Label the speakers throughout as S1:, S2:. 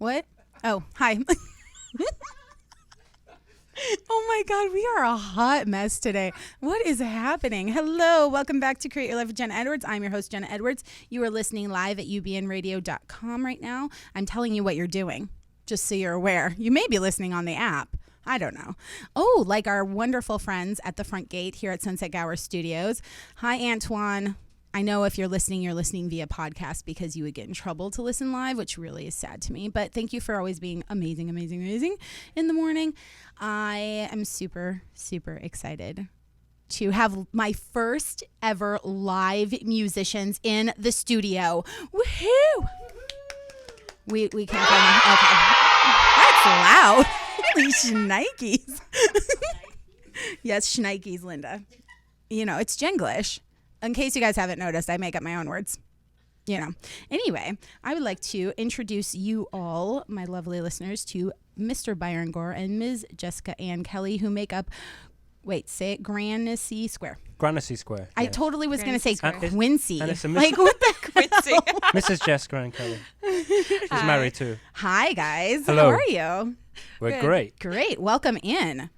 S1: What? Oh, hi. Oh my God, we are a hot mess today. What is happening? Hello, welcome back to Create Your Life with Jenna Edwards. I'm your host, Jenna Edwards. You are listening live at ubnradio.com right now. I'm telling you what you're doing, just so you're aware. You may be listening on the app. I don't know. Oh, like our wonderful friends at the front gate here at Sunset Gower Studios. Hi, Antoine. I know if you're listening via podcast because you would get in trouble to listen live, which really is sad to me. But thank you for always being amazing in the morning. I am super, super excited to have my first ever live musicians in the studio. Woohoo! We can't find them. Okay. That's loud. Holy shnikes. Yes, shnikes, Linda. You know, it's Jenglish. In case you guys haven't noticed, I make up my own words. You know. Anyway, I would like to introduce you all, my lovely listeners, to Mr. Byron Gore and Ms. Jessica Ann Kelly, who make up, say it, Granicy Square.
S2: Granicy Square.
S1: I totally was going to say
S2: Square.
S1: Quincy.
S2: And it's a
S1: like, what the
S3: Quincy.
S2: Mrs. Jessica Ann Kelly. She's married too.
S1: Hi, guys.
S2: Hello.
S1: How are you?
S2: We're
S3: Good.
S2: great.
S1: Great. Welcome in.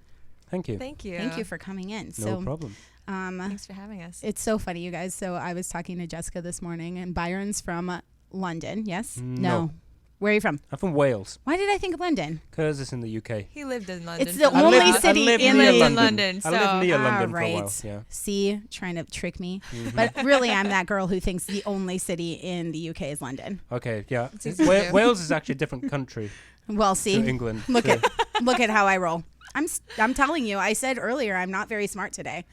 S2: Thank you.
S3: Thank you.
S1: Thank you for coming in.
S2: No problem.
S3: Thanks for having us.
S1: It's so funny, you guys. So I was talking to Jessica this morning, and Byron's from London. Yes?
S2: No.
S1: Where are you from?
S2: I'm from Wales.
S1: Why did I think of London?
S2: Because it's in the UK.
S3: He lived in London.
S1: It's the
S3: for a
S1: only
S3: while.
S1: city
S2: I lived
S1: in
S2: near
S1: London.
S3: London,
S2: I lived near
S1: Ah,
S2: London for a
S1: right.
S2: while. Yeah.
S1: See, trying to trick me. But really, I'm that girl who thinks the only city in the UK is London.
S2: Okay. Yeah.
S3: It's easy to do.
S2: Wales is actually a different country
S1: Well,
S2: to
S1: see,
S2: England.
S1: look at how I roll. I'm telling you. I said earlier I'm not very smart today,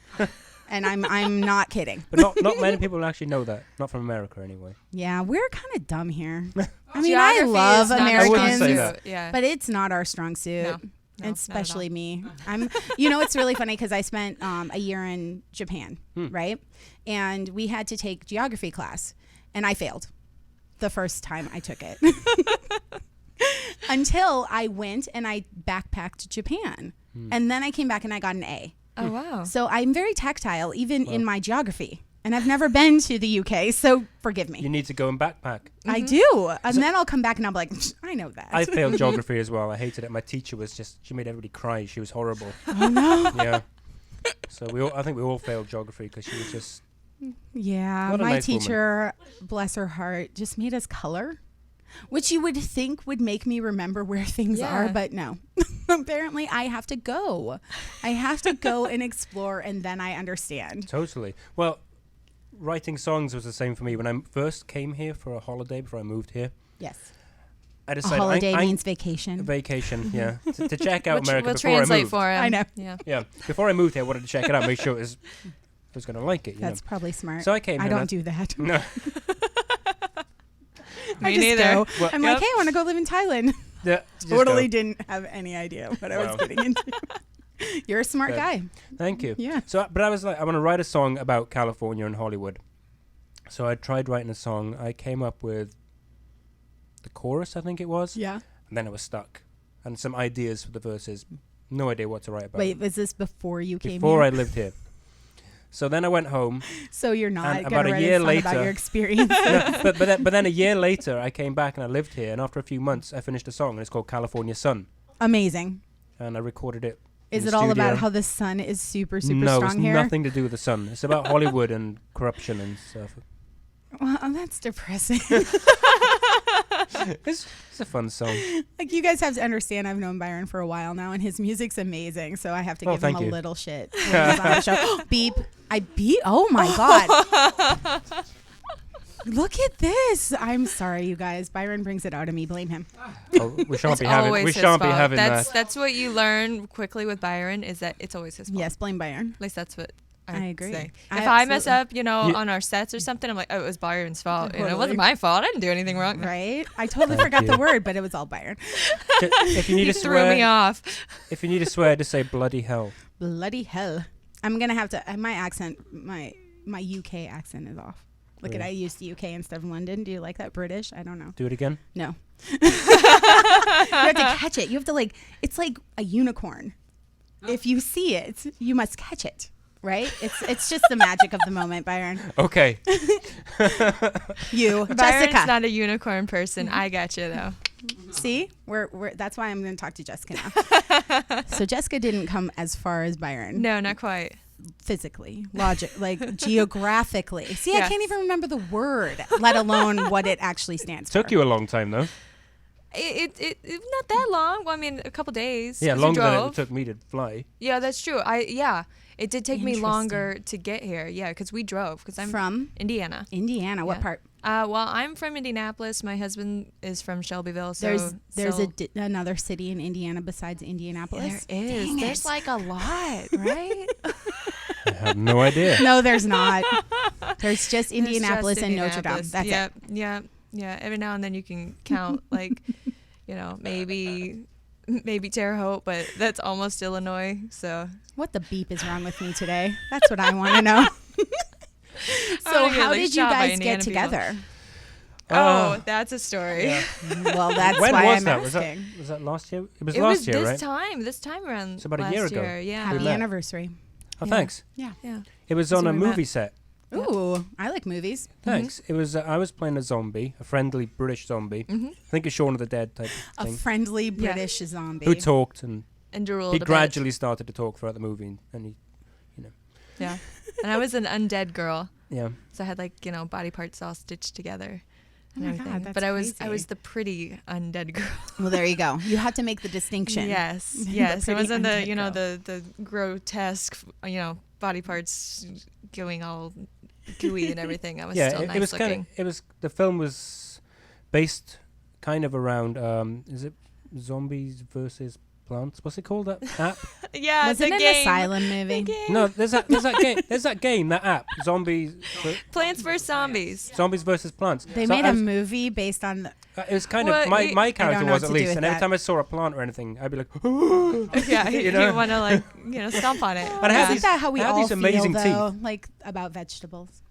S1: and I'm not kidding.
S2: But not many people actually know that. Not from America, anyway.
S1: Yeah, we're kind of dumb here. I mean,
S3: Geography
S1: I love
S3: is not our
S2: I wouldn't
S1: Americans,
S2: say that.
S3: Yeah.
S1: but it's not our strong suit.
S3: No, not at
S1: Especially
S3: all.
S1: me. It's really funny because I spent a year in Japan, right? And we had to take geography class, and I failed the first time I took it. Until I went and I backpacked Japan. And then I came back and I got an A.
S3: Oh, wow.
S1: So I'm very tactile, even in my geography. And I've never been to the UK, so forgive me.
S2: You need to go and backpack.
S1: I do. And then I'll come back and I'll be like, I know that.
S2: I failed geography as well. I hated it. My teacher she made everybody cry. She was horrible.
S1: Oh, no.
S2: Yeah. So I think we all failed geography because she was just.
S1: Yeah,
S2: What a
S1: my
S2: nice woman.
S1: teacher, bless her heart, just made us color, which you would think would make me remember where things are,
S3: Yeah.
S1: but no. Apparently, I have to go. I have to go and explore, and then I understand.
S2: Totally. Well, writing songs was the same for me. When I first came here for a holiday before I moved here,
S1: Yes.
S2: I
S1: A
S2: decided
S1: holiday
S2: I
S1: means vacation.
S2: vacation, yeah, to check out
S3: Which
S2: America
S3: will
S2: before I
S3: translate
S2: moved.
S3: for him.
S1: I know.
S3: Yeah.
S2: Yeah, before I moved here, I wanted to check it out, make sure I was going to like it.
S1: That's probably smart.
S2: So I came
S1: I
S2: here
S1: don't
S2: and
S1: do that.
S2: No,
S1: I
S3: Me
S1: just
S3: neither.
S1: go.
S2: Well,
S1: I'm
S3: Yep.
S1: like, hey, I want to go live in Thailand.
S2: yeah, just
S1: Totally
S2: go.
S1: didn't have any idea what I was
S2: Wow.
S1: getting into. You're a smart
S2: Good.
S1: guy.
S2: Thank you.
S1: Yeah.
S2: So, but I was like, I want to write a song about California and Hollywood. So I tried writing a song. I came up with the chorus, I think it was.
S1: Yeah.
S2: And then I was stuck. And some ideas for the verses. No idea what to write about.
S1: Wait, was this before you came
S2: Before
S1: here?
S2: I lived here. So then I went home.
S1: So you're not
S2: And
S1: going
S2: about
S1: to
S2: a
S1: write
S2: year
S1: a song about
S2: later-
S1: your experience.
S2: No, but then a year later, I came back and I lived here. And after a few months, I finished a song. And it's called California Sun.
S1: Amazing.
S2: And I recorded it. in
S1: Is
S2: the
S1: it all about
S2: studio.
S1: how the sun is super, super
S2: No,
S1: strong
S2: it's
S1: here?
S2: nothing to do with the sun. It's about Hollywood and corruption and stuff.
S1: Well, that's depressing.
S2: It's a fun song.
S1: Like, you guys have to understand, I've known Byron for a while now, and his music's amazing, so I have to
S2: Oh,
S1: give him
S2: thank
S1: a
S2: you.
S1: little shit when he's on the show. Beep. I beep. Oh, my God. Look at this. I'm sorry, you guys. Byron brings it out of me. Blame him.
S2: Oh, we shan't
S3: It's
S2: be having.
S3: always
S2: We
S3: his
S2: shan't be
S3: fault.
S2: having
S3: that's
S2: that.
S3: That's what you learn quickly with Byron is that it's always his fault.
S1: Yes, blame Byron.
S3: At least that's what
S1: I agree.
S3: say.
S1: I
S3: If I mess
S1: absolutely-
S3: up,
S2: You-
S3: on our sets or something, I'm like, oh, it was Byron's fault. It
S1: Totally.
S3: wasn't my fault. I didn't do anything wrong.
S1: Right? I totally
S2: Thank
S1: forgot
S2: you.
S1: the word, but it was all Byron.
S2: If you need
S3: He
S2: to
S3: threw me
S2: swear,
S3: off.
S2: if you need to swear, just say bloody hell.
S1: Bloody hell. I'm going to have to, my accent, my UK accent is off. Look at,
S2: Really?
S1: I used UK instead of London. Do you like that British? I don't know.
S2: Do it again.
S1: No. You have to catch it. You have to it's like a unicorn. If you see it, you must catch it. Right? It's just the magic of the moment, Byron.
S2: Okay.
S1: You,
S3: Byron's
S1: Jessica.
S3: not a unicorn person. I got you, though.
S1: See, we're that's why I'm going to talk to Jessica now. So Jessica didn't come as far as Byron.
S3: No, not quite.
S1: Physically, like geographically. See,
S3: Yes.
S1: I can't even remember the word, let alone what it actually stands for.
S2: Took you a long time though.
S3: It not that long. Well, I mean, a couple days.
S2: Yeah,
S3: 'cause we
S2: longer than
S3: drove.
S2: it took me to fly.
S3: Yeah, that's true. It did take me
S1: Interesting.
S3: longer to get here. Yeah, because we drove. Because I'm
S1: From
S3: Indiana.
S1: Indiana. What
S3: Yeah.
S1: part?
S3: Well, I'm from Indianapolis. My husband is from Shelbyville. So
S1: There's another city in Indiana besides Indianapolis.
S3: There is.
S1: Dang
S3: There's
S1: it.
S3: like a lot, right?
S2: I have no idea.
S1: No, there's not. There's just
S3: It's
S1: Indianapolis
S3: just
S1: and Notre Dame.
S3: Indianapolis.
S1: That's
S3: Yep,
S1: it.
S3: Yeah. Every now and then you can count like, maybe Terre Haute, but that's almost Illinois. So
S1: What the beep is wrong with me today? That's what I want to know. So
S3: get,
S1: how
S3: like,
S1: did you
S3: shot by
S1: guys get
S3: Indiana people.
S1: together?
S3: that's a story.
S2: Yeah.
S1: Well, that's
S2: When
S1: why
S2: was
S1: I'm
S2: that?
S1: asking.
S2: Was that last year? It was
S3: It
S2: last
S3: was
S2: year,
S3: this
S2: right?
S3: this time around.
S2: It's about a
S3: last
S2: year ago.
S3: year, Yeah.
S1: Happy
S2: met.
S1: anniversary.
S2: Oh,
S3: Yeah.
S2: thanks.
S1: Yeah.
S3: Yeah.
S2: It was
S3: That's
S2: on a
S3: when we met.
S2: movie set.
S3: Yep.
S1: Ooh, I like movies.
S2: Thanks. It was. I was playing a zombie, a friendly British zombie.
S3: Mm-hmm.
S2: I think a Shaun of the Dead type
S1: A
S2: of thing.
S1: friendly British zombie.
S2: Who talked and
S3: And drooled
S2: he
S3: a bit.
S2: gradually started to talk throughout the movie, and he,
S3: Yeah. And I was an undead girl,
S2: yeah.
S3: so I had body parts all stitched together.
S1: Oh
S3: and
S1: my
S3: everything.
S1: God, that's
S3: But I was
S1: crazy.
S3: the pretty undead girl.
S1: Well, there you go. You had to make the distinction.
S3: Yes.
S1: The
S3: Yes. It
S1: pretty
S3: wasn't
S1: undead
S3: the grotesque body parts going all gooey and everything. I was
S2: Yeah,
S3: still
S2: it
S3: nice
S2: was
S3: looking.
S2: kind of. It was the film was based kind of around. Is it zombies versus plants? What's it called? That app?
S3: Yeah,
S1: Was it
S3: the
S1: an
S3: game.
S1: asylum
S3: The
S1: movie?
S3: game.
S2: No, there's that game. There's that game. That app. Zombies
S3: Plants vs Zombies.
S2: versus plants.
S1: They
S2: So
S1: made
S2: I
S1: a
S2: was-
S1: movie based on.
S2: It was kind
S3: Well,
S2: of my
S3: I
S2: character
S1: don't know
S2: was
S1: what
S2: at
S1: to do
S2: least,
S1: with
S2: and every
S1: that.
S2: time I saw a plant or anything, I'd be like,
S3: Yeah,
S2: You
S3: you,
S2: know?
S3: want to stomp on it.
S2: And I had
S1: Isn't
S2: these-
S1: that how we
S2: I had
S1: all
S2: these amazing
S1: feel, though? Like about vegetables.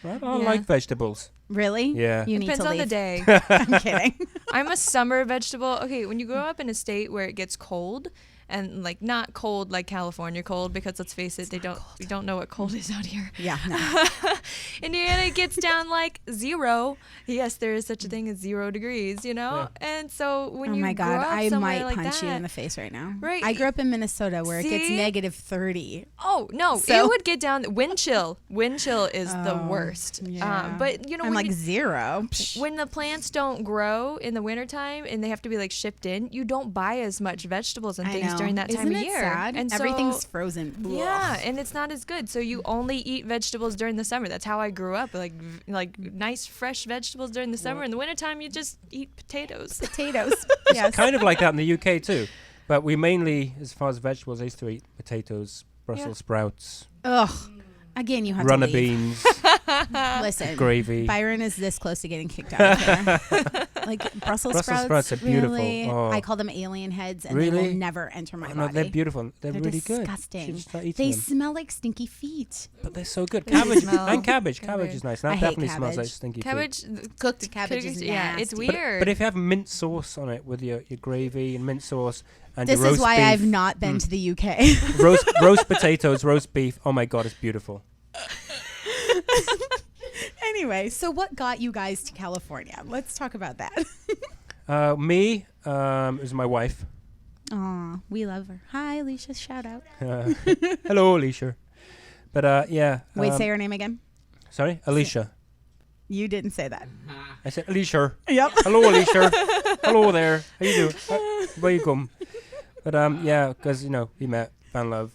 S2: I don't
S3: Yeah.
S2: like vegetables.
S1: Really?
S2: Yeah.
S1: You need
S3: Depends
S1: to
S3: on the
S1: leave.
S3: day.
S1: I'm kidding.
S3: I'm a summer vegetable. Okay, when you grow up in a state where it gets cold, and like not cold like California cold, because let's face it, we don't know what cold is out here.
S1: Yeah. No.
S3: Indiana it gets down like 0. Yes, there is such a thing as 0 degrees, And so when
S1: Oh
S3: you
S1: my
S3: grow
S1: God,
S3: up
S1: I
S3: somewhere
S1: might
S3: like
S1: punch you
S3: that-
S1: in the face right now.
S3: Right.
S1: I grew up in Minnesota where it gets
S3: See?
S1: negative 30.
S3: Oh no,
S1: So-
S3: it would get down. Wind chill. Wind chill is the
S1: Oh,
S3: worst.
S1: yeah.
S3: But
S1: I'm
S3: when
S1: like
S3: you-
S1: 0.
S3: when the plants don't grow in the wintertime and they have to be like shipped in, you don't buy as much vegetables and
S1: I
S3: things
S1: know.
S3: during that time
S1: Isn't
S3: of
S1: it
S3: year.
S1: sad?
S3: And so-
S1: Everything's frozen.
S3: yeah, and it's not as good. So you only eat vegetables during the summer. That's how I grew up. Like nice fresh vegetables during the summer. In the wintertime, you just eat potatoes.
S1: Potatoes. yes.
S2: Kind of like that in the UK too, but we mainly, as far as vegetables, I used to eat potatoes, Brussels sprouts,
S1: Ugh. Again, you have
S2: runner
S1: to leave.
S2: beans,
S1: Listen,
S2: gravy.
S1: Byron is this close to getting kicked out of here. Like Brussels
S2: sprouts are beautiful.
S1: Really?
S2: Oh.
S1: I call them alien heads, and they
S2: Really?
S1: will never enter my
S2: Oh,
S1: body.
S2: no, they're beautiful. They're really good.
S1: disgusting.
S2: You should start eating
S1: They
S2: them.
S1: smell like stinky feet.
S2: But they're so good.
S3: They do
S2: Cabbage
S3: smell
S2: and cabbage.
S3: good.
S2: Cabbage is nice.
S1: I
S2: That
S1: hate
S2: definitely smells like
S1: cabbage.
S2: stinky feet.
S3: Cabbage,
S1: Cooked cabbage is
S3: yeah, it's
S1: nasty.
S3: weird.
S2: But if you have mint sauce on it with your gravy and mint sauce and
S1: This
S2: your roast
S1: is why
S2: beef,
S1: I've not been to the UK.
S2: roast potatoes, roast beef. Oh my god, it's beautiful.
S1: Anyway, so what got you guys to California? Let's talk about that.
S2: Me is my wife.
S1: Aw, we love her. Hi, Alicia. Shout out.
S2: Hello, Alicia. But yeah.
S1: Wait, say her name again.
S2: Sorry, Alicia.
S1: You didn't say that.
S2: I said Alicia.
S1: Yep.
S2: Hello, Alicia. Hello there. How you doing? Where you come? But yeah, because we met, found love.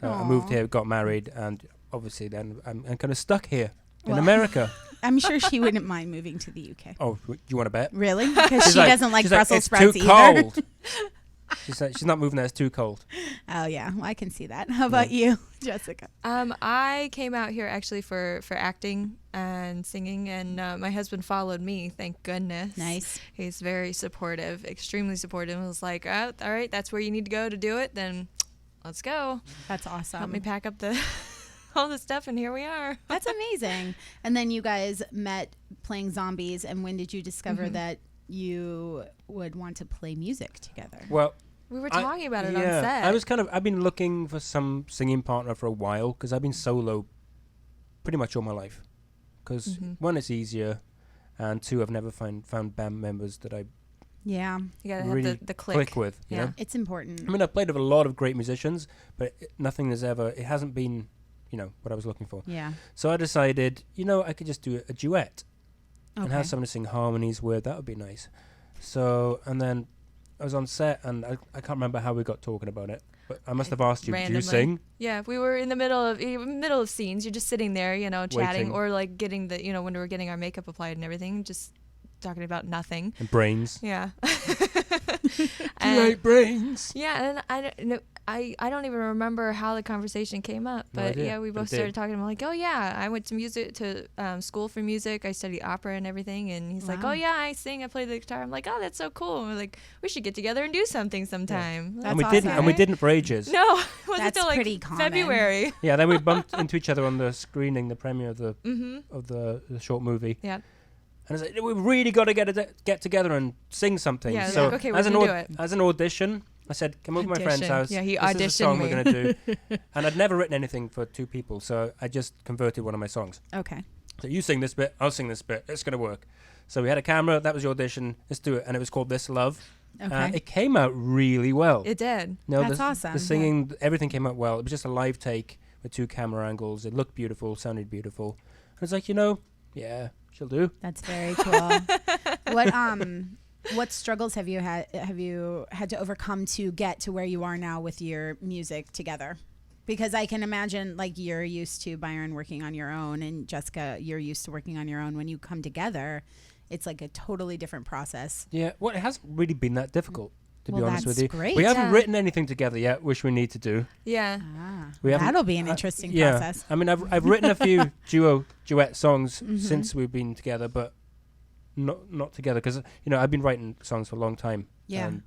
S2: I moved
S1: Aw.
S2: here, got married, and obviously then I'm kind of stuck here in
S1: Well-
S2: America.
S1: I'm sure she wouldn't mind moving to the UK.
S2: Oh, you want to bet?
S1: Really? Because
S2: She's
S1: she doesn't like
S2: she's
S1: Brussels
S2: it's
S1: sprouts
S2: too
S1: either.
S2: cold. She's not moving there. It's too cold.
S1: Oh yeah, well, I can see that. How about you, Jessica?
S3: I came out here actually for acting and singing, and my husband followed me. Thank goodness.
S1: Nice.
S3: He's very supportive, extremely supportive. He was like, oh, all right, that's where you need to go to do it. Then let's go.
S1: That's awesome.
S3: Help me pack up the all the stuff, and here we are.
S1: That's amazing. And then you guys met playing zombies. And when did you discover that you would want to play music together?
S2: Well,
S3: We were talking about it on set.
S2: I've been looking for some singing partner for a while because I've been solo pretty much all my life. Because one, it's easier, and two, I've never found band members that I
S1: Yeah.
S3: You gotta
S2: really
S3: have the click.
S2: with. You
S3: Yeah.
S2: know?
S1: It's important.
S2: I mean, I've played with a lot of great musicians, but nothing has ever. It hasn't been, what I was looking for.
S1: Yeah.
S2: So I decided, I could just do a duet and
S1: Okay.
S2: have someone to sing harmonies with. That would be nice. So, and then I was on set, and I can't remember how we got talking about it, but I must have asked you, do you
S3: Randomly.
S2: sing?
S3: Yeah, we were in the middle of scenes. You're just sitting there, chatting,
S2: Waiting.
S3: or like getting when we were getting our makeup applied and everything, just talking about nothing.
S2: And brains.
S3: Yeah.
S2: Duet brains.
S3: Yeah, and I don't even remember how the conversation came up,
S2: No
S3: but
S2: idea,
S3: yeah, we
S2: but
S3: both
S2: it did.
S3: started talking. I'm like, oh yeah, I went to school for music. I studied opera and everything, and he's like,
S1: Wow.
S3: oh yeah, I sing, I play the guitar. I'm like, oh, that's so cool. And we're like, we should get together and do something sometime.
S1: That's
S2: And we
S1: awesome.
S2: didn't, and we didn't for ages.
S3: No, it wasn't
S1: That's
S3: until like
S1: pretty common.
S3: February.
S2: Yeah, then we bumped into each other on the screening, the premiere of the
S3: Mm-hmm.
S2: of the short movie.
S3: Yeah.
S2: And I was like, we've really got to get together and sing something.
S3: Yeah,
S2: so
S3: like, okay, we're
S2: as
S3: gonna do it.
S2: as an audition, I said, come over to my friend's
S3: Audition.
S2: house.
S3: Yeah, he
S2: this is the
S3: auditioned
S2: song
S3: me.
S2: we're going to do. And I'd never written anything for two people, so I just converted one of my songs.
S1: Okay.
S2: So you sing this bit, I'll sing this bit. It's going to work. So we had a camera. That was your audition. Let's do it. And it was called This Love.
S1: Okay.
S2: It came out really well.
S3: It did.
S2: No,
S1: That's
S2: the,
S1: awesome.
S2: The singing, everything came out well. It was just a live take with 2 camera angles. It looked beautiful, sounded beautiful. I was like, yeah, she'll do.
S1: That's very cool. What struggles have you had to overcome to get to where you are now with your music together? Because I can imagine, like, you're used to Byron working on your own, and Jessica, you're used to working on your own. When you come together, it's like a totally different process.
S2: Yeah, well, it hasn't really been that difficult, to be
S1: Well,
S2: honest with
S1: that's
S2: you.
S1: great.
S2: We haven't
S3: Yeah.
S2: written anything together yet, which we need to do.
S3: Yeah.
S2: We haven't-
S1: That'll be an interesting
S2: Yeah,
S1: process.
S2: I mean, I've written a few duet songs since we've been together, but not together because I've been writing songs for a long time.
S1: Yeah.
S2: And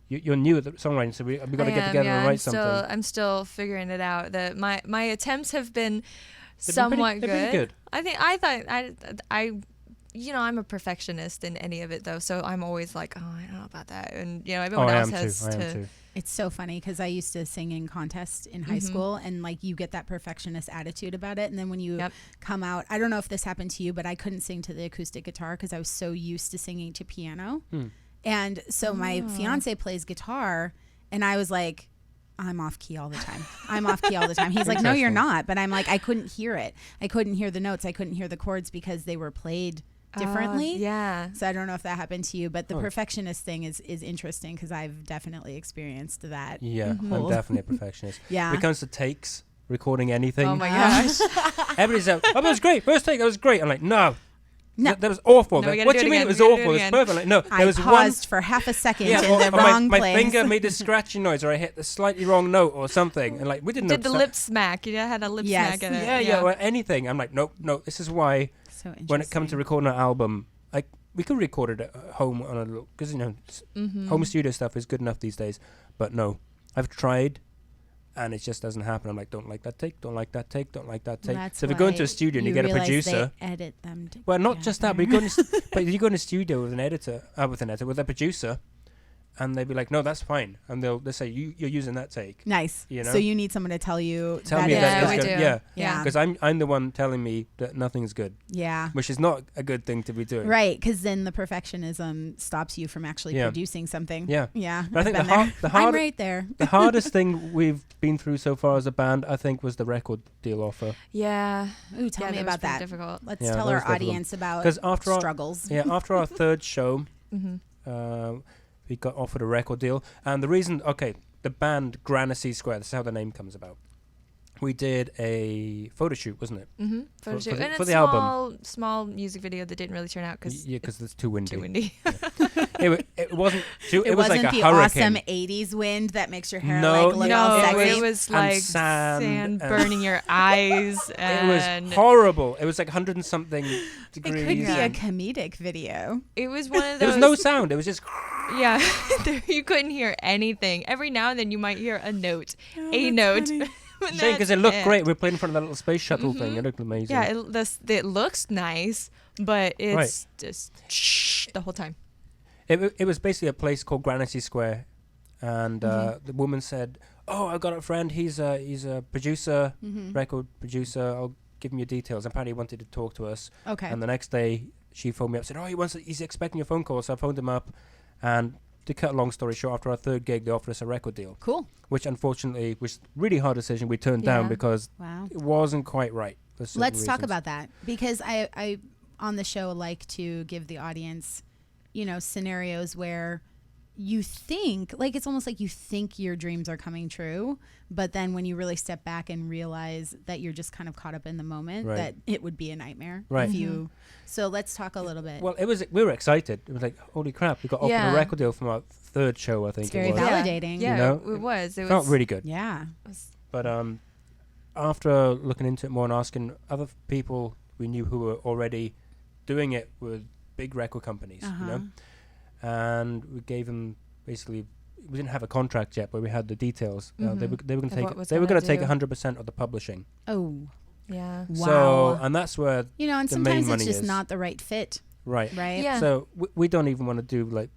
S2: you're new at the songwriting, so we got to get together and write something.
S3: I'm still figuring it out. That my attempts have been
S2: They've been
S3: somewhat
S2: pretty- they've been good.
S3: I'm a perfectionist in any of it though, so I'm always like, oh, I don't know about that, and
S2: I
S3: everyone else
S2: am
S3: has
S2: too. I
S3: to.
S2: am too.
S1: It's so funny because I used to sing in contests in high school, and like you get that perfectionist attitude about it, and then when you come out, I don't know if this happened to you, but I couldn't sing to the acoustic guitar because I was so used to singing to piano. And so my fiance plays guitar, and I was like, I'm off key all the time. I'm off key all the time. He's like, no, you're not. But I'm like, I couldn't hear it. I couldn't hear the notes. I couldn't hear the chords because they were played differently.
S3: Yeah.
S1: So I don't know if that happened to you, but the perfectionist thing is interesting because I've definitely experienced that.
S2: Yeah, I'm definitely a perfectionist.
S1: Yeah.
S2: When it comes to takes, recording anything,
S3: Oh my gosh.
S2: everybody's like, oh, that was great. First take, that was great. I'm like, no.
S1: No.
S2: That was awful.
S3: No, we
S2: Like,
S3: gotta
S2: what
S3: do
S2: do you
S3: it
S2: mean
S3: again.
S2: it was
S3: We gotta do
S2: awful?
S3: it
S2: It was
S3: again.
S2: perfect. Like, no,
S1: I
S2: there was
S1: paused for half a second in
S2: or
S1: the wrong
S2: my
S1: place.
S2: finger made this scratching noise, or I hit the slightly wrong note, or something, and like we didn't
S3: Did the
S2: know.
S3: lip smack? You had a lip
S1: Yes.
S3: smack in it.
S2: Yeah, or anything. I'm like, no. This is why
S1: So interesting.
S2: when it comes to recording an album, like we could record it at home on a little, because home studio stuff is good enough these days. But no, I've tried, and it just doesn't happen. I'm like, don't like that take, don't like that take, don't like that take.
S1: That's
S2: So if you go into
S1: why
S2: a studio and you get a
S1: realize
S2: producer,
S1: they edit them.
S2: well, not just that, but you
S1: together.
S2: go in, but you go in a studio with an editor, with a producer, and they'd be like, no, that's fine, and they'll say you're using that take.
S1: Nice.
S2: You know?
S1: So you need someone to tell you.
S2: Tell
S1: that
S2: me
S1: is
S2: that
S3: Yeah,
S2: it's
S3: we
S2: good.
S3: do.
S2: Yeah,
S1: Yeah.
S2: because I'm the one telling me that nothing's good,
S1: Yeah.
S2: which is not a good thing to be doing.
S1: Right, because then the perfectionism stops you from actually
S2: Yeah.
S1: producing something.
S2: Yeah.
S1: Yeah.
S2: But I think
S1: I've
S2: the
S1: been there. I'm
S2: hard
S1: right there.
S2: the hardest thing we've been through so far as a band, I think, was the record deal offer.
S3: Yeah.
S1: Ooh, tell me
S3: that was
S1: about
S3: pretty
S1: that.
S3: difficult.
S1: Let's
S2: Yeah,
S1: tell
S2: that
S1: our
S2: was difficult.
S1: audience about
S2: 'Cause after our-
S1: struggles.
S2: Yeah, after our third show,
S3: Mm-hmm.
S2: we got offered a record deal, and the reason, the band Granicy Square, this is how the name comes about. We did a photo shoot, wasn't it?
S3: Mm-hmm.
S2: For the-
S3: and
S2: for
S3: a
S2: the album.
S3: small music video that didn't really turn out because
S2: Yeah, because it's too windy.
S3: too windy.
S2: It wasn't too.
S1: It
S2: was
S1: wasn't
S2: like a
S1: the
S2: hurricane.
S1: awesome 80s wind that makes your hair
S2: No,
S1: like look all
S3: No,
S1: sexy.
S3: it was
S2: And
S3: like
S2: sand
S3: sand
S2: and-
S3: burning your eyes.
S2: It
S3: And
S2: was horrible. It was like 100 and something
S1: It
S2: degrees.
S1: could be a
S2: and
S1: comedic video.
S3: it was one of
S2: there
S3: those.
S2: was no sound. It was just.
S3: Yeah, you couldn't hear anything. Every now and then you might hear a note, a note. But
S2: Shame because it
S3: that's
S2: looked great. We were playing in front of that little space shuttle thing.
S3: Mhm.
S2: It looked amazing.
S3: Yeah, it looks nice, but it's just the whole time.
S2: It was basically a place called Granicy Square, and the woman said, "Oh, I've got a friend. He's a producer, record producer. I'll give him your details." Apparently, he wanted to talk to us.
S1: Okay.
S2: And the next day, she phoned me up and said, "Oh, he's expecting your phone call." So I phoned him up, And to cut a long story short, after our third gig, they offered us a record deal,
S1: Cool.
S2: which unfortunately was a really hard decision we turned down
S3: Yeah.
S2: because
S1: Wow.
S2: it wasn't quite right. For certain
S1: Let's talk
S2: reasons.
S1: about that, because I on the show like to give the audience, scenarios where you think, like, it's almost like you think your dreams are coming true, but then when you really step back and realize that you're just kind of caught up in the moment,
S2: Right.
S1: that it would be a nightmare.
S2: Right.
S1: If you, so let's talk a little bit.
S2: Well, we were excited. It was like, holy crap, we got offered
S3: Yeah.
S2: a record deal from our third show, I think
S1: It's very
S2: it was.
S1: validating.
S3: Yeah,
S2: You know,
S3: it was. It
S2: Felt
S3: was
S2: really good.
S1: Yeah.
S2: But after looking into it more and asking other people we knew who were already doing it with big record companies, and we gave them basically, we didn't have a contract yet, but we had the details. They were going to
S3: Of what
S2: take
S3: was
S2: they were
S3: gonna
S2: going to take
S3: do.
S2: 100% of the publishing.
S1: Oh,
S3: Yeah.
S1: wow.
S2: So and that's where
S1: And
S2: the main
S1: sometimes it's
S2: money
S1: just
S2: is.
S1: not the right fit,
S2: right.
S1: right?
S3: Yeah.
S2: So we don't even want to do like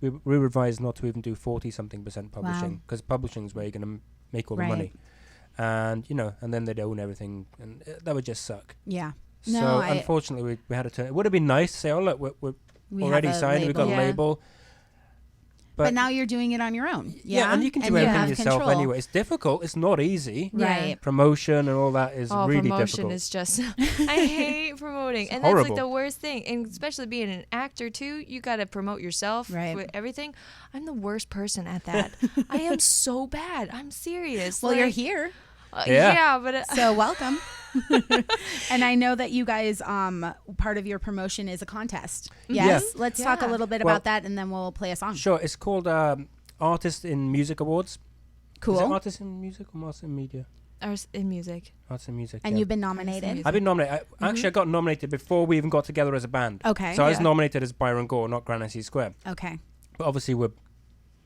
S2: we revised not to even do 40-something% publishing
S1: Wow.
S2: because publishing is where you're going to make all
S1: Right.
S2: the money, and and then they'd own everything, and that would just suck.
S1: Yeah.
S2: So
S1: No,
S2: unfortunately, we had to turn. It would have been nice to say, "Oh look, we're
S1: we
S2: already
S1: have a
S2: signed. We've got
S1: label.
S2: a label."
S1: But now you're doing it on your own. Yeah.
S2: and you can do
S1: you
S2: everything
S1: have
S2: yourself
S1: control.
S2: anyway. It's difficult. It's not easy.
S1: Right.
S2: Promotion and all that is
S3: Oh,
S2: really
S3: promotion
S2: difficult.
S3: is just I hate promoting.
S2: It's
S3: And that's like
S2: horrible.
S3: the worst thing. And especially being an actor too, you got to promote yourself
S1: Right.
S3: with everything. I'm the worst person at that. I am so bad. I'm serious.
S1: Well, you're
S3: Like,
S1: here,
S2: Yeah.
S3: yeah, but
S1: so welcome. And I know that you guys, part of your promotion is a contest. Yes. Let's talk a
S3: Yeah.
S1: little bit
S2: Well-
S1: about that, and then we'll play a song.
S2: Sure. It's called Artist in Music Awards. Is it
S1: Cool.
S2: Artist in Music or Artist in Media?
S3: ours in music.
S2: Artist in Music.
S1: And
S2: yeah.
S1: you've been nominated.
S3: music.
S2: I've been nominated. Actually, I got nominated before we even got together as a band.
S1: Okay.
S2: So I was
S3: Yeah.
S2: nominated as Byron Gore, not Granicy Square.
S1: Okay.
S2: But obviously, I'm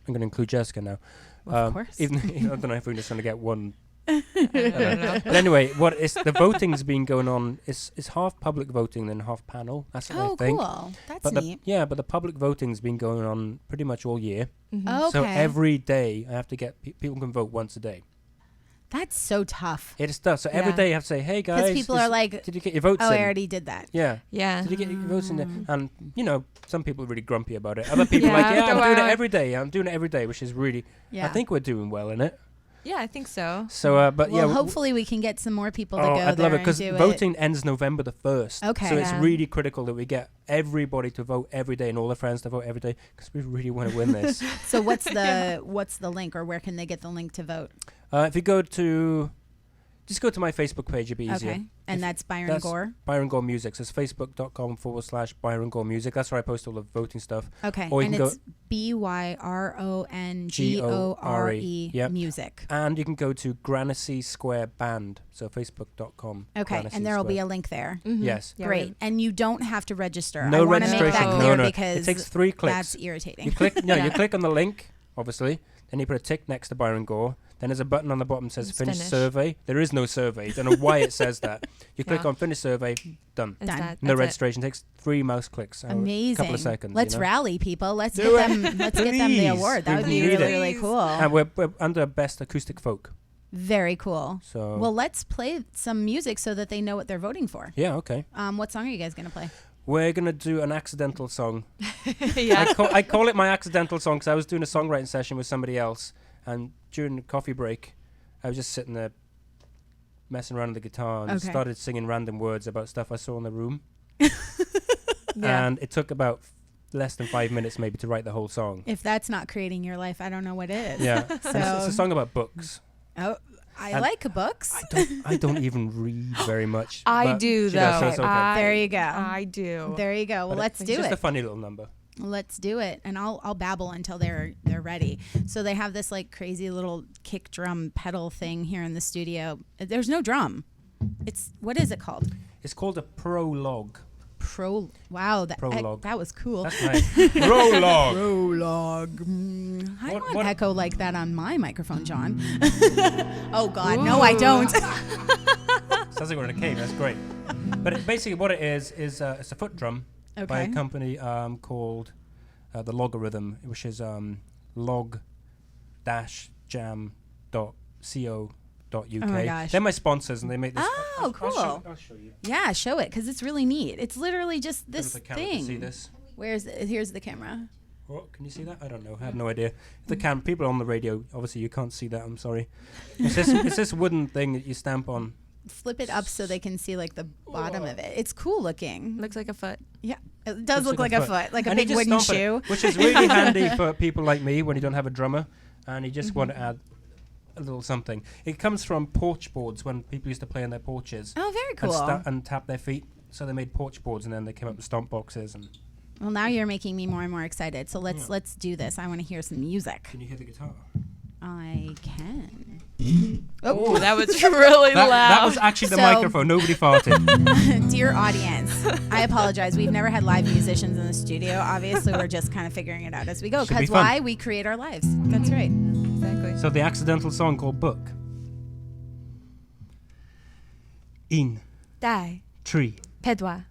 S2: going to include Jessica now.
S1: Of course.
S2: Even I don't know if we're just going to get one.
S3: I don't know.
S2: But anyway, the voting's been going on. It's half public voting and half panel. That's what
S1: Oh,
S2: I think.
S1: cool. That's
S2: But
S1: neat.
S2: but the public voting's been going on pretty much all year.
S3: Mhm.
S1: Okay.
S2: So every day I have to get people can vote once a day.
S1: That's so tough.
S2: It is tough. So every
S3: Yeah.
S2: day you have to say, "Hey guys,
S1: Because people are like,
S2: did you get your votes
S1: oh,
S2: in?"
S1: I already did that.
S2: Yeah.
S3: Yeah.
S2: Did you get your votes in there? And some people are really grumpy about it. Other people are like,
S3: Yeah,
S2: "Yeah, I'm
S3: go
S2: doing it
S3: out.
S2: every day. I'm doing it every day," which is really.
S1: Yeah.
S2: I think we're doing well in it.
S3: Yeah, I think so.
S2: So, but
S1: well,
S2: yeah.
S1: hopefully we can get some more people to go
S2: I'd
S1: there
S2: love it
S1: and
S2: because
S1: do
S2: voting ends November the 1st.
S1: Okay.
S2: So it's
S3: Yeah.
S2: really critical that we get everybody to vote every day and all their friends to vote every day because we really want to win this.
S1: it. So what's the link, or where can they get the link to vote?
S2: If you just go to my Facebook page, it'd be easier.
S1: Okay. And
S2: If
S1: that's Byron
S2: that's
S1: Gore.
S2: Byron Gore Music. So it's facebook.com/Byron Gore Music. That's where I post all the voting stuff.
S1: Okay.
S2: Or you
S1: And
S2: can
S1: it's BYRONGORE
S2: Yep.
S1: music.
S2: And you can go to Granicy Square Band. So facebook.com.
S1: Okay. And there will be a link there.
S3: Mhm.
S2: Yes.
S3: Yeah,
S1: Great.
S3: right.
S1: And you don't have to register.
S2: No
S1: I want to make
S2: registration.
S1: that clear
S2: No.
S1: because
S2: It takes 3 clicks.
S1: that's irritating.
S2: You click. No, you
S3: Yeah.
S2: click on the link, obviously. Then you put a tick next to Byron Gore. Then there's a button on the bottom that says
S3: It's
S2: finish
S3: finish.
S2: survey. There is no survey. Don't know why it says that. You click
S3: Yeah.
S2: on finish survey, done.
S3: It's
S1: Done.
S3: that-
S2: No
S3: that's it.
S2: registration. Takes 3 mouse clicks.
S1: Amazing.
S2: A couple of seconds.
S1: Let's
S2: you know?
S1: rally, people. Let's
S2: Do
S1: get
S2: it.
S1: them. Let's get them the
S2: Please.
S1: award. That
S2: We
S1: would be
S2: need
S1: really,
S2: it.
S1: really cool.
S2: And we're under best acoustic folk.
S1: Very cool.
S2: So
S1: Well, let's play some music so that they know what they're voting for.
S2: yeah, okay.
S1: What song are you guys gonna play?
S2: We're gonna do an accidental song.
S3: Yeah.
S2: I call it my accidental song because I was doing a songwriting session with somebody else, and during the coffee break, I was just sitting there messing around with the guitar and
S1: Okay.
S2: started singing random words about stuff I saw in the room.
S3: Yeah.
S2: And it took about less than 5 minutes maybe to write the whole song.
S1: If that's not creating your life, I don't know what is.
S2: Yeah, And it's a
S1: So,
S2: song about books.
S1: oh, I
S2: And
S1: like books.
S2: I don't even read very much.
S3: I
S2: but
S3: do
S2: she
S3: though.
S2: does, so it's okay.
S1: There you go.
S3: I do.
S1: There you go. Well,
S2: But
S1: let's
S2: it's
S1: do
S2: just
S1: it.
S2: a funny little number.
S1: Let's do it, and I'll babble until they're ready. So they have this like crazy little kick drum pedal thing here in the studio. There's no drum. What is it called?
S2: It's called a prologue.
S1: Wow,
S2: Prologue.
S1: that was cool.
S2: That's right. Prologue.
S1: Prologue. I
S2: What-
S1: want
S2: what-
S1: echo like that on my microphone, John. Oh God, no, I don't.
S2: Sounds like we're in a cave. That's great. But basically, what it is it's a foot drum by
S1: Okay.
S2: a company called the Logarithm, which is log-jam.co.uk.
S1: Oh my gosh.
S2: They're my sponsors, and they make this.
S1: Oh, cool.
S2: I'll show you.
S1: Yeah, show it because it's really neat. It's literally just
S2: If
S1: this
S2: the camera can
S1: thing.
S2: see this.
S1: Here's the camera.
S2: Oh, can you see that? I don't know. I have no idea. The people on the radio, obviously you can't see that. I'm sorry. It's this wooden thing that you stamp on.
S1: Flip it up so they can see like the bottom of it. It's cool looking.
S3: Looks like a foot.
S1: Yeah, it does look like a foot, like a
S2: And you
S1: big
S2: just
S1: wooden
S2: stomp it,
S1: shoe.
S2: which is really handy for people like me when you don't have a drummer and you just want to add a little something. It comes from porch boards when people used to play on their porches.
S1: Oh, very cool.
S2: And tap their feet. So they made porch boards and then they came up with stomp boxes. And
S1: Well, now you're making me more and more excited. So let's do this. I want to hear some music.
S2: can you hear the guitar?
S1: I can.
S3: Oh, that was really loud.
S2: That was actually the
S1: So-
S2: microphone. Nobody farted.
S1: Dear audience, I apologize. We've never had live musicians in the studio. Obviously, we're just kind of figuring it out as we go.
S2: Should be
S1: Because
S2: fun.
S1: why? We create our lives. That's right.
S3: Exactly.
S2: So the accidental song called Book. In
S3: Die.
S2: tree.
S3: Pedwa.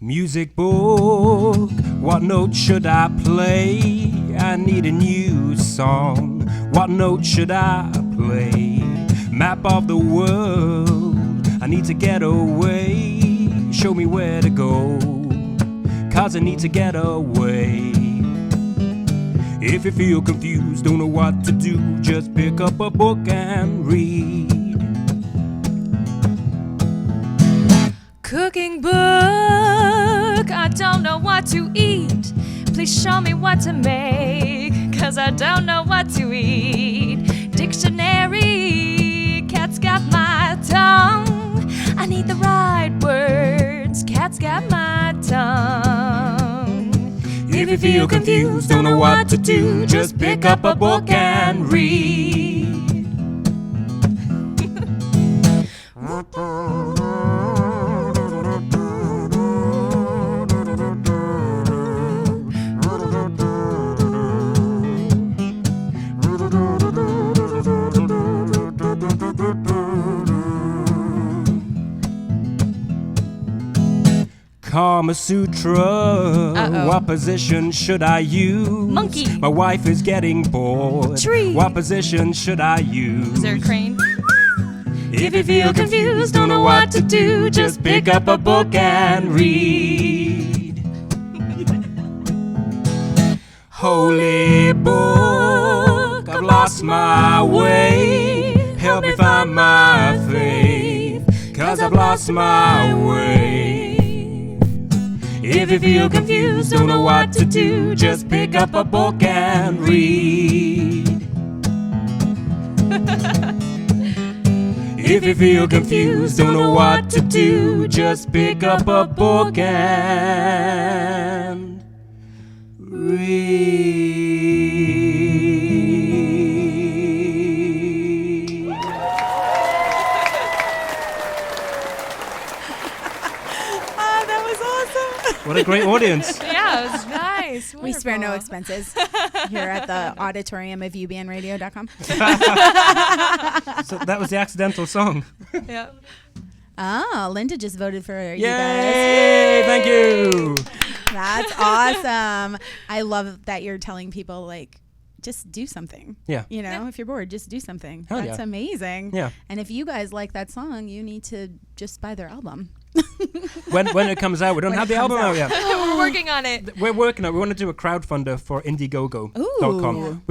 S2: Music book, what note should I play? I need a new song. What note should I play? Map of the world, I need to get away. Show me where to go, 'cause I need to get away. If you feel confused, don't know what to do, just pick up a book and read.
S3: Cooking book, I don't know what to eat. Please show me what to make, 'cause I don't know what to eat. Dictionary, cat's got my tongue. I need the right words, cat's got my tongue.
S2: If you feel confused, don't know what to do, just pick up a book and read. Kama Sutra,
S3: Uh-oh.
S2: what position should I use?
S3: Monkey.
S2: My wife is getting bored.
S3: Tree.
S2: What position should I use?
S3: Is there a crane?
S2: If you feel confused, don't know what to do, just pick up a book and read. Holy book, I've lost my way. Help me find my faith, 'cause I've lost my way. If you feel confused, don't know what to do, just pick up a book and read. If you feel confused, don't know what to do, just pick up a book and read.
S1: That was awesome.
S2: What a great audience.
S3: Yeah, it was nice.
S1: We spare no
S3: Wonderful.
S1: expenses here at the auditorium of ubnradio.com.
S2: So that was the accidental song.
S3: Yeah.
S1: Oh, Linda just voted for you guys.
S2: Yay! Thank you.
S1: That's awesome. I love that you're telling people, like, just do something.
S2: Yeah.
S1: You know, if you're bored, just do something.
S2: Hell
S1: That's
S2: yeah.
S1: amazing.
S2: Yeah.
S1: And if you guys like that song, you need to just buy their album.
S2: When it comes out, we don't
S1: When
S2: have
S1: it
S2: the album
S1: comes
S2: out yet.
S3: We're working on it.
S2: We're working on it. We want to do a crowdfunder for Indiegogo.com.
S1: Ooh.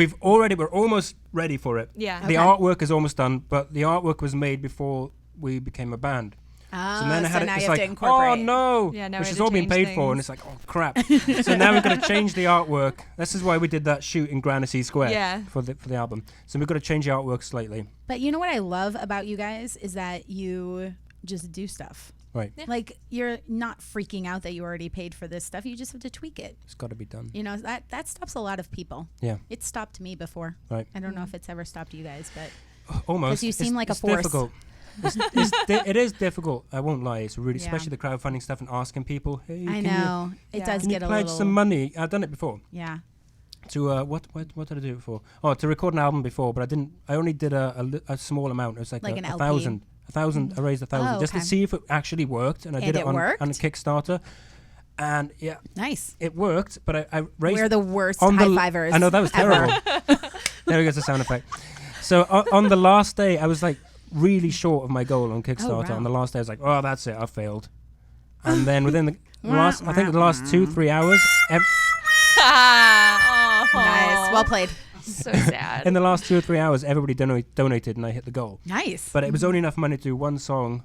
S2: We're almost ready for it.
S3: Yeah.
S1: Okay.
S2: The artwork is almost done, but the artwork was made before we became a band.
S1: Oh,
S2: So then I had
S1: now
S2: it's
S1: you have
S2: like,
S1: to incorporate.
S2: oh no,
S3: Yeah, now
S2: which
S3: we
S2: has
S3: had
S2: all
S3: to
S2: been paid
S3: change
S2: for, and
S3: things.
S2: it's like, oh crap. So now we've got to change the artwork. This is why we did that shoot in Granicy Square
S3: Yeah.
S2: for the album. So we've got to change the artwork slightly.
S1: But you know what I love about you guys is that you just do stuff.
S2: Right.
S3: Yeah.
S1: Like, you're not freaking out that you already paid for this stuff. You just have to tweak it.
S2: It's got to be done.
S1: You know, that stops a lot of people.
S2: Yeah.
S1: It stopped me before.
S2: Right.
S1: I don't know if it's ever stopped you guys, but
S2: Almost.
S1: 'Cause you seem like a
S2: it's
S1: force.
S2: difficult. It is difficult. I won't lie. It's really,
S1: Yeah.
S2: especially the crowdfunding stuff and asking people, hey,
S1: I
S2: can
S1: know it
S3: Yeah.
S1: does
S2: you
S1: get a
S2: pledge
S1: little.
S2: some money? I've done it before.
S1: Yeah.
S2: To what did I do it for? Oh, to record an album before, but I didn't. I only did a small amount. It was like
S1: Like
S2: a,
S1: an
S2: a
S1: LP.
S2: thousand. I raised 1,000
S1: Oh,
S2: just to
S1: okay.
S2: see if it actually worked, and I
S1: And
S2: did
S1: it
S2: it on
S1: worked?
S2: a Kickstarter, and yeah,
S1: Nice.
S2: it worked. But I raised.
S1: We're the worst
S2: on
S1: high
S2: the
S1: fivers.
S2: I know that was
S1: ever.
S2: terrible. There goes the sound effect. So on the last day, I was like really short of my goal on Kickstarter.
S1: wow.
S2: On the last day, I was like, "Oh, that's it, I failed." And then within the last, I think the last 2-3 hours,
S1: Nice. Well played.
S3: So sad.
S2: in the last 2 or 3 hours, everybody donated, and I hit the goal.
S1: Nice.
S2: But it was only enough money to do one song.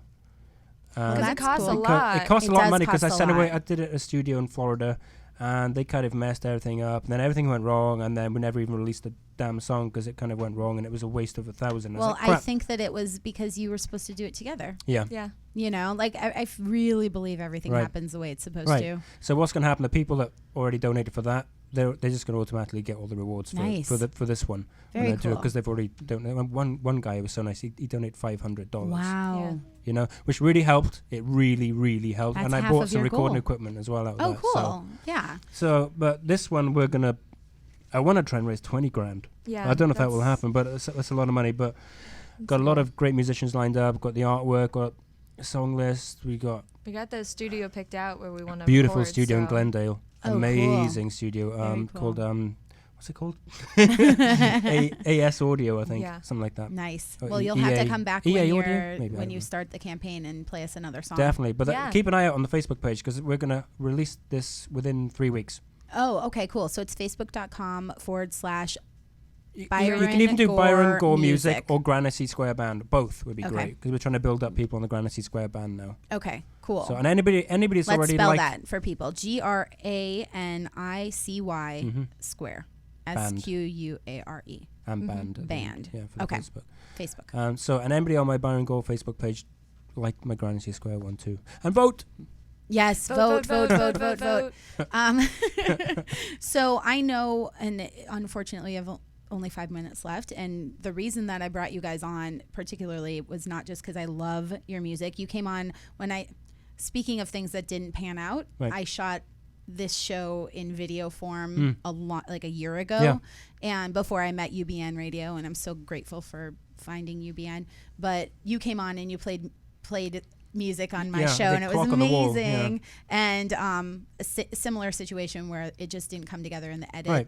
S3: Because
S1: that's
S3: it costs
S1: cool.
S3: a lot.
S2: It cost
S1: It
S2: a lot of
S1: does
S2: money because I
S1: cost a
S2: sent away.
S1: lot.
S2: I did it at a studio in Florida, and they kind of messed everything up. And then everything went wrong, and then we never even released the damn song because it kind of went wrong, and it was a waste of $1,000.
S1: Well,
S2: like,
S1: I
S2: crap.
S1: think that it was because you were supposed to do it together.
S2: Yeah.
S3: Yeah.
S1: You know, like I really believe everything
S2: Right.
S1: happens the way it's supposed
S2: Right.
S1: to.
S2: So what's going to happen? The people that already donated for that, they're just going to automatically get all the rewards
S1: Nice.
S2: for this one.
S1: Very cool.
S2: Because they've already donated. One guy was so nice. He donated $500.
S1: Wow.
S3: Yeah.
S2: You know, which really helped. It really, really helped.
S1: That's
S2: and I
S1: half
S2: bought
S1: of
S2: some
S1: your
S2: recording
S1: goal.
S2: equipment as well out of
S1: Oh,
S2: that.
S1: cool. Yeah.
S2: But this one I want to try and raise 20 grand.
S3: Yeah.
S2: I don't know if that will
S3: that's-
S2: happen, but that's a lot of money. But got a lot of great musicians lined up. Got the artwork, got a song list. We got
S3: We got the studio picked out where we want to
S2: beautiful
S3: record,
S2: studio in
S3: so-
S2: Glendale.
S1: Oh, cool.
S2: Amazing studio.
S1: Very cool.
S2: Called what's it called? AS Audio, I think.
S3: Yeah.
S2: Something like that.
S1: Nice.
S2: Or
S1: Well, you'll have to
S2: EA
S1: come back
S2: EA
S1: when,
S2: audio? Maybe, I
S1: when
S2: don't
S1: you
S2: know.
S1: start the campaign and play us another song.
S2: Definitely. But
S3: Yeah.
S2: keep an eye out on the Facebook page because we're going to release this within 3 weeks.
S1: Oh, okay, cool. So it's facebook.com/
S2: You
S1: Byron
S2: can even do
S1: Gore
S2: Byron Gore Music
S1: Music.
S2: or Granicy Square Band. Both would be
S1: Okay.
S2: great because we're trying to build up people on the Granicy Square Band now.
S1: Okay, cool.
S2: So and anybody's
S1: Let's
S2: already
S1: spell
S2: like
S1: that for people. Granicy
S2: Mhm.
S1: square.
S2: Band.
S1: SQUARE.
S2: and band. I think.
S1: Band.
S2: Yeah, for the
S1: Okay.
S2: Facebook.
S1: Facebook.
S2: So and anybody on my Byron Gore Facebook page, like my Granicy Square one too, and vote.
S1: Yes, vote. So I know, and unfortunately, I've only 5 minutes left. And the reason that I brought you guys on particularly was not just because I love your music. You came on speaking of things that didn't pan out,
S2: Right.
S1: I shot this show in video form like a year ago.
S2: Yeah.
S1: And before I met UBN Radio, and I'm so grateful for finding UBN. But you came on and you played music on my show,
S2: the
S1: and it was
S2: clock on the wall,
S1: amazing. And a similar situation where it just didn't come together in the edit.
S2: Right.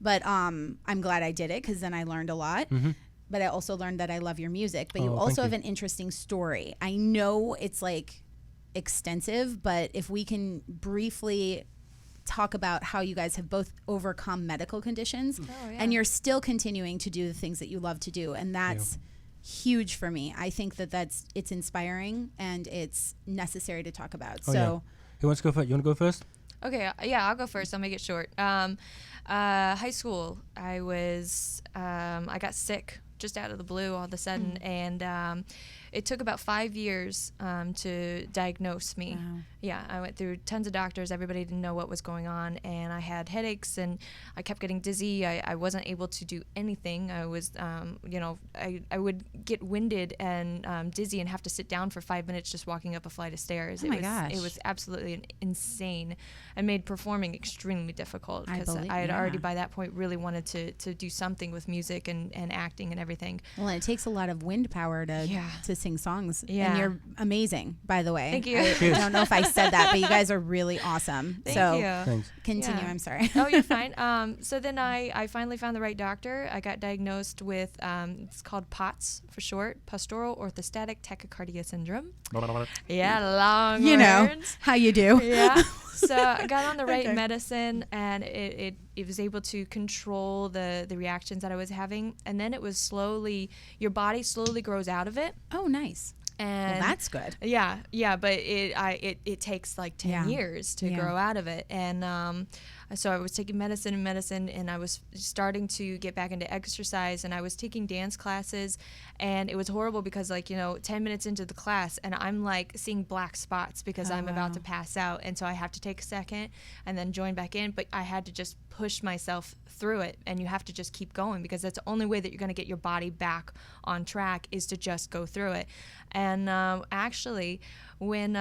S1: But I'm glad I did it because then I learned a lot.
S2: Mhm.
S1: But I also learned that I love your music. But you
S2: Oh, thank
S1: also have
S2: you.
S1: an interesting story. I know it's like extensive, but if we can briefly talk about how you guys have both overcome medical conditions and you're still continuing to do the things that you love to do, and that's huge for me. I think it's inspiring and it's necessary to talk about.
S2: Oh,
S1: So
S2: Who wants to go first? You want to go first?
S3: Okay, yeah, I'll go first. I'll make it short. High school, I got sick just out of the blue all of a sudden, and it took about 5 years to diagnose me.
S1: Wow.
S3: Yeah, I went through tons of doctors. Everybody didn't know what was going on, and I had headaches, and I kept getting dizzy. I wasn't able to do anything. I was, I would get winded and dizzy and have to sit down for 5 minutes just walking up a flight of stairs.
S1: Oh my gosh.
S3: It was absolutely insane and made performing extremely difficult because I had already by that point really wanted to do something with music and acting and everything.
S1: Well, and it takes a lot of wind power to sing songs.
S3: Yeah.
S1: And you're amazing, by the way.
S3: Thank you.
S1: I don't know if I said that, but you guys are really awesome.
S3: Thank
S1: so
S3: you.
S2: Thanks.
S1: continue.
S3: Yeah.
S1: I'm sorry.
S3: Oh, you're fine. So then I finally found the right doctor. I got diagnosed with, it's called POTS for short, postural orthostatic tachycardia syndrome. Yeah, long
S1: You know
S3: words.
S1: how you do.
S3: Yeah. So I got on the right
S1: Okay.
S3: medicine, and it was able to control the reactions that I was having. And then it was your body slowly grows out of it.
S1: Oh, nice.
S3: And
S1: Well, that's good.
S3: yeah, but it takes like 10
S1: Yeah.
S3: years to
S1: Yeah.
S3: grow out of it. And so I was taking medicine, and I was starting to get back into exercise, and I was taking dance classes, and it was horrible because 10 minutes into the class, and I'm like seeing black spots because I'm about to pass out, and so I have to take a second and then join back in, but I had to just push myself through it, and you have to just keep going because that's the only way that you're going to get your body back on track is to just go through it. And actually, when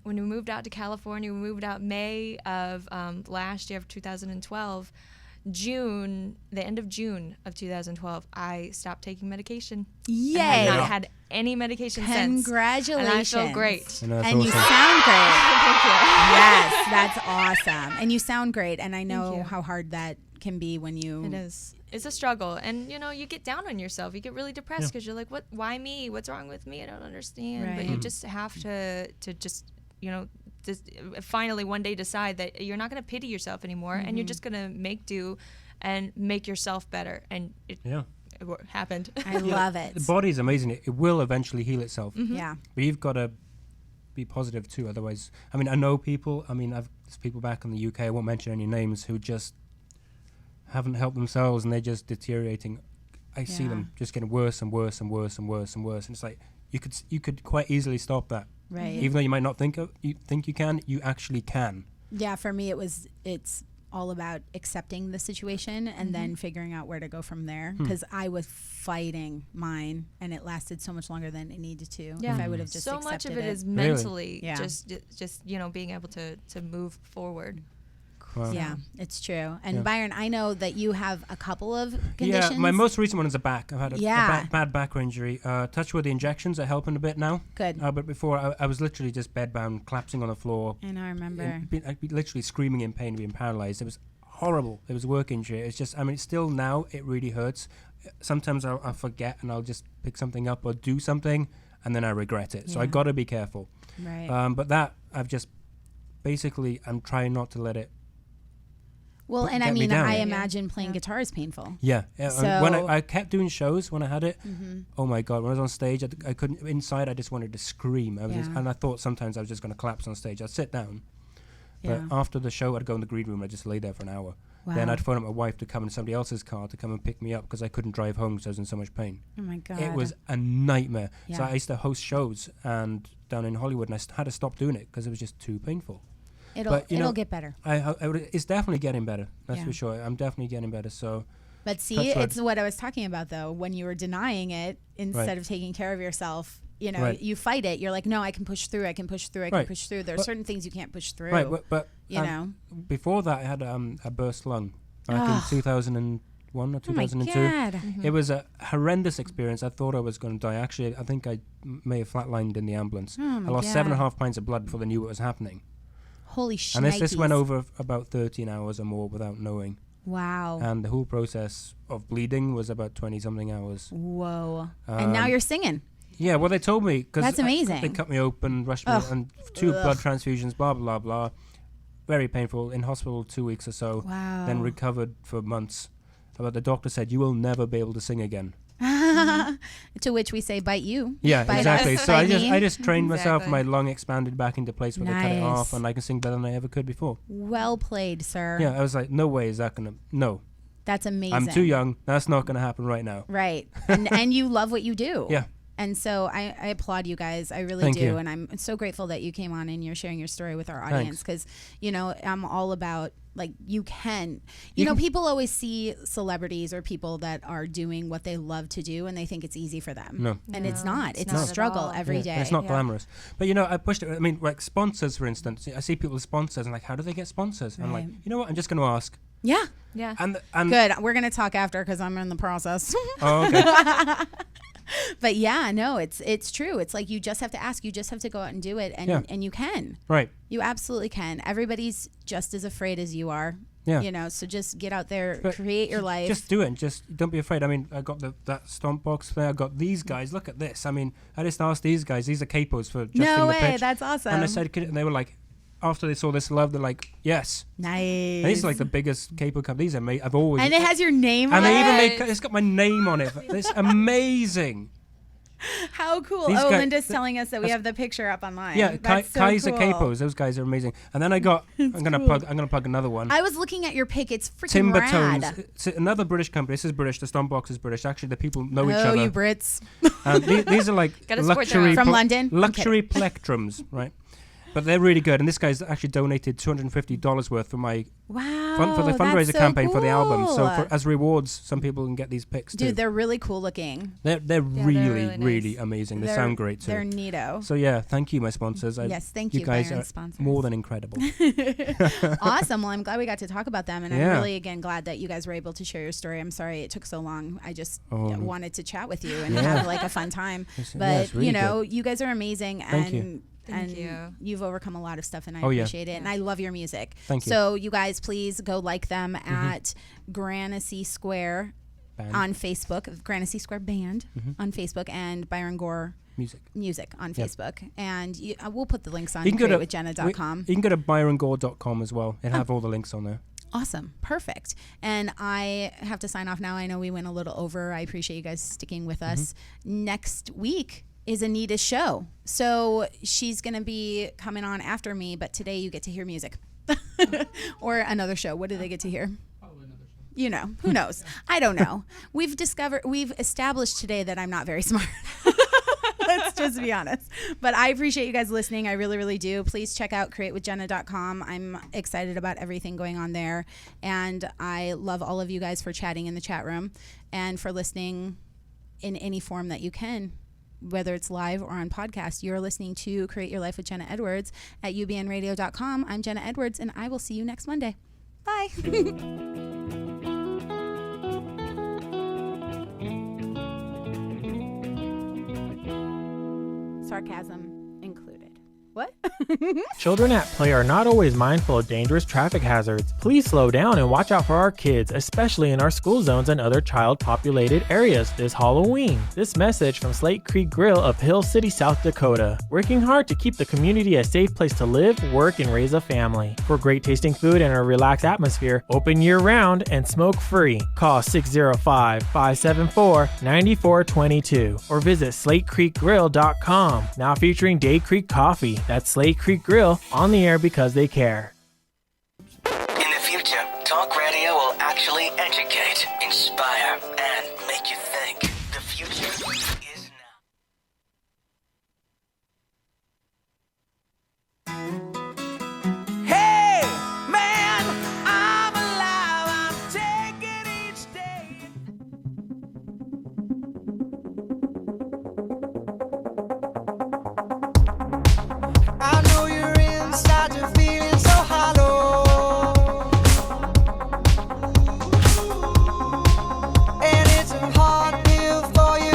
S3: we moved out to California, we moved out May of last year of 2012. The end of June of 2012, I stopped taking medication.
S1: Yay.
S3: I have not had any medication since.
S1: Congratulations.
S3: And I feel great.
S2: And that's
S1: And you
S2: awesome.
S1: sound great.
S3: Thank you.
S1: Yes, that's awesome. And you sound great. And I know
S3: you.
S1: how hard that can be when you.
S3: It is. It's a struggle, and you get down on yourself. You get really depressed because you're like, "What? Why me? What's wrong with me? I don't understand."
S1: Right.
S3: But you just have to just just finally one day decide that you're not going to pity yourself anymore, and you're just going to make do and make yourself better. And it happened.
S1: I love it.
S2: The body's amazing. It will eventually heal itself.
S1: Yeah.
S2: But you've got to be positive too. Otherwise, I mean, I know people. I mean, there's people back in the UK. I won't mention any names who just haven't helped themselves and they're just deteriorating. I see them just getting worse and worse and worse and worse and worse. And it's like you could quite easily stop that.
S1: Right.
S2: Even though you might not think you can, you actually can.
S1: Yeah, for me it's all about accepting the situation and then figuring out where to go from there, because I was fighting mine and it lasted so much longer than it needed to.
S3: Yeah.
S1: If I would have just
S3: so
S1: accepted
S3: much of it is
S2: Really?
S3: mentally
S1: Yeah.
S3: just being able to move forward.
S2: Wow.
S1: Yeah, it's true. And
S2: Yeah.
S1: Byron, I know that you have a couple of conditions.
S2: Yeah, my most recent one is a back. I've had a
S1: Yeah.
S2: bad back injury. Touch wood, the injections are helping a bit now.
S1: Good.
S2: But before, I was literally just bedbound, collapsing on the floor.
S1: And I remember.
S2: I'd be literally screaming in pain, being paralyzed. It was horrible. It was a work injury. It's just, I mean, still now, it really hurts. Sometimes I'll forget and I'll just pick something up or do something, and then I regret it. So I
S1: Yeah.
S2: got to be careful.
S1: Right.
S2: But that, I've just, basically, I'm trying not to let it.
S1: Well, and I
S2: get me
S1: mean,
S2: down.
S1: I
S2: Yeah.
S1: imagine playing guitar is painful.
S2: Yeah. When
S1: So-
S2: I kept doing shows when I had it, oh my God, when I was on stage, I couldn't, inside I just wanted to scream.
S1: Yeah.
S2: And I thought sometimes I was just going to collapse on stage. I'd sit down, but
S1: Yeah.
S2: after the show, I'd go in the green room, I'd just lay there for an hour.
S1: Wow.
S2: Then I'd phone up my wife to come in somebody else's car to come and pick me up because I couldn't drive home because I was in so much pain.
S1: Oh my God.
S2: It was a nightmare. So
S1: Yeah.
S2: I used to host shows and down in Hollywood, and I had to stop doing it because it was just too painful.
S1: It'll get better.
S2: It's definitely getting better. That's
S1: Yeah.
S2: for sure. I'm definitely getting better. So
S1: But see,
S2: Touch wood.
S1: it's what I was talking about though. When you were denying it instead
S2: Right.
S1: of taking care of yourself,
S2: Right.
S1: you fight it. You're like, no, I can push through. I can push through. I can
S2: Right.
S1: push through. There are
S2: But-
S1: certain things you can't push through.
S2: right, but
S1: you know.
S2: before that, I had a burst lung back in 2001 or
S1: Oh my
S2: 2002.
S1: God.
S2: It was a horrendous experience. I thought I was going to die. Actually, I think I may have flatlined in the ambulance.
S1: Oh my
S2: I lost
S1: God.
S2: 7.5 pints of blood before they knew what was happening.
S1: Holy shit.
S2: And this went over about 13 hours or more without knowing.
S1: Wow.
S2: And the whole process of bleeding was about 20-something hours.
S1: Whoa. And now you're singing.
S2: Yeah, well, they told me.
S1: That's amazing.
S2: They cut me open, rushed me,
S1: Ugh.
S2: and 2
S1: Ugh.
S2: blood transfusions, blah, blah, blah. Very painful. In hospital 2 weeks or so.
S1: Wow.
S2: Then recovered for months. But the doctor said, you will never be able to sing again.
S1: To which we say, bite you.
S2: Yeah,
S1: Bite
S2: exactly.
S1: us,
S2: So
S1: bite me.
S2: I just trained myself.
S3: Exactly.
S2: My lung expanded back into place where they cut it
S1: Nice.
S2: off, and I can sing better than I ever could before.
S1: Well played, sir.
S2: Yeah, I was like, no way is that going to... No.
S1: That's amazing.
S2: I'm too young. That's not going to happen right now.
S1: Right. And you love what you do.
S2: Yeah.
S1: And so I applaud you guys. I really
S2: Thank
S1: do.
S2: you.
S1: And I'm so grateful that you came on and you're sharing your story with our audience, because, I'm all about, like, you can. You know, people always see celebrities or people that are doing what they love to do and they think it's easy for them.
S2: No.
S1: And it's not. It's
S3: not
S1: a
S3: at
S1: struggle
S3: all.
S1: every
S2: Yeah,
S1: day.
S2: and it's not
S3: Yeah.
S2: glamorous. But, I pushed it. I mean, like sponsors, for instance. I see people with sponsors and like, how do they get sponsors? I'm like,
S1: Right.
S2: you know what? I'm just going to ask.
S1: Yeah.
S3: Yeah.
S2: And
S1: Good. We're going to talk after because I'm in the process.
S2: Oh, okay.
S1: But yeah, no, it's true. It's like you just have to ask. You just have to go out and do it. And,
S2: Yeah.
S1: and you can.
S2: Right.
S1: You absolutely can. Everybody's just as afraid as you are.
S2: Yeah.
S1: So just get out there,
S2: But
S1: create your life.
S2: Just do it. And just don't be afraid. I mean, I got that stomp box there. I got these guys. Look at this. I mean, I just asked these guys. These are capos for adjusting
S1: no
S2: the
S1: way.
S2: pitch.
S1: That's awesome.
S2: And I said, and they were like, after they saw this love, they're like, yes.
S1: nice.
S2: And these are like the biggest capo company. These are I've always.
S1: And it has your name
S2: And
S1: on
S2: they even
S1: it.
S2: made. It's got my name on it. It's amazing.
S1: How cool.
S2: These
S1: Oh,
S2: guys-
S1: Linda's telling us that we have the picture up online.
S2: Yeah,
S1: That's so
S2: Kaiser
S1: cool.
S2: capos. Those guys are amazing. And then I got. I'm gonna
S1: cool.
S2: plug another one.
S1: I was looking at your pic. It's freaking
S2: Timber
S1: rad.
S2: Tones. It's another British company. This is British. The Stomp Box is British. Actually, the people know each
S1: Oh,
S2: other.
S1: you Brits.
S2: These are like
S3: Gotta support their
S2: luxury
S3: own.
S1: From London?
S2: luxury plectrums, right? But they're really good. And this guy's actually donated $250 worth for my
S1: Wow.
S2: for the
S1: that's
S2: fundraiser
S1: so
S2: campaign for the album. So
S1: cool.
S2: as rewards, some people can get these pics too.
S1: Dude, they're really cool looking.
S2: They're
S3: they're
S2: really
S3: really nice.
S2: amazing. They
S1: They're-
S2: sound great too.
S1: They're neato.
S2: So yeah, thank you, my sponsors.
S1: Yes, thank you,
S2: You guys
S1: Byron
S2: are
S1: sponsors.
S2: more than incredible.
S1: Awesome. Well, I'm glad we got to talk about them, and I'm
S2: Yeah.
S1: really again glad that you guys were able to share your story. I'm sorry it took so long. I just
S2: Oh.
S1: wanted to chat with you and
S2: Yeah.
S1: have like a fun time.
S2: It's- yeah,
S1: But
S2: it's really
S1: you guys are amazing,
S2: Thank
S1: and
S3: Thank you.
S1: You've overcome a lot of stuff, and I
S2: Oh, yeah.
S1: appreciate it. And I love your music.
S2: Thank you.
S1: So you guys, please go like them at Granicy Square
S2: Band.
S1: on Facebook, Granicy Square Band on Facebook, and Byron Gore Music on Facebook. And we'll put the links on createwithjenna.com.
S2: You can go to byrongore.com as well and have all the links on there.
S1: Awesome. Perfect. And I have to sign off now. I know we went a little over. I appreciate you guys sticking with us. Next week is Anita's show. So she's going to be coming on after me, but today you get to hear music. Or another show. What do they get to hear?
S4: Probably another show.
S1: You know, who knows? I don't know. We've established today that I'm not very smart. Let's just be honest. But I appreciate you guys listening. I really, really do. Please check out createwithjenna.com. I'm excited about everything going on there. And I love all of you guys for chatting in the chat room and for listening in any form that you can, whether it's live or on podcast. You're listening to Create Your Life with Jenna Edwards at ubnradio.com. I'm Jenna Edwards, and I will see you next Monday. Bye. Sarcasm included. What?
S4: Children at play are not always mindful of dangerous traffic hazards. Please slow down and watch out for our kids, especially in our school zones and other child-populated areas this Halloween. This message from Slate Creek Grill of Hill City, South Dakota. Working hard to keep the community a safe place to live, work, and raise a family. For great tasting food and a relaxed atmosphere, open year-round and smoke-free. Call 605-574-9422 or visit SlateCreekGrill.com. Now featuring Day Creek Coffee. That's Slate Creek Grill, on the air because they care.
S5: In the future, talk radio will actually educate, inspire,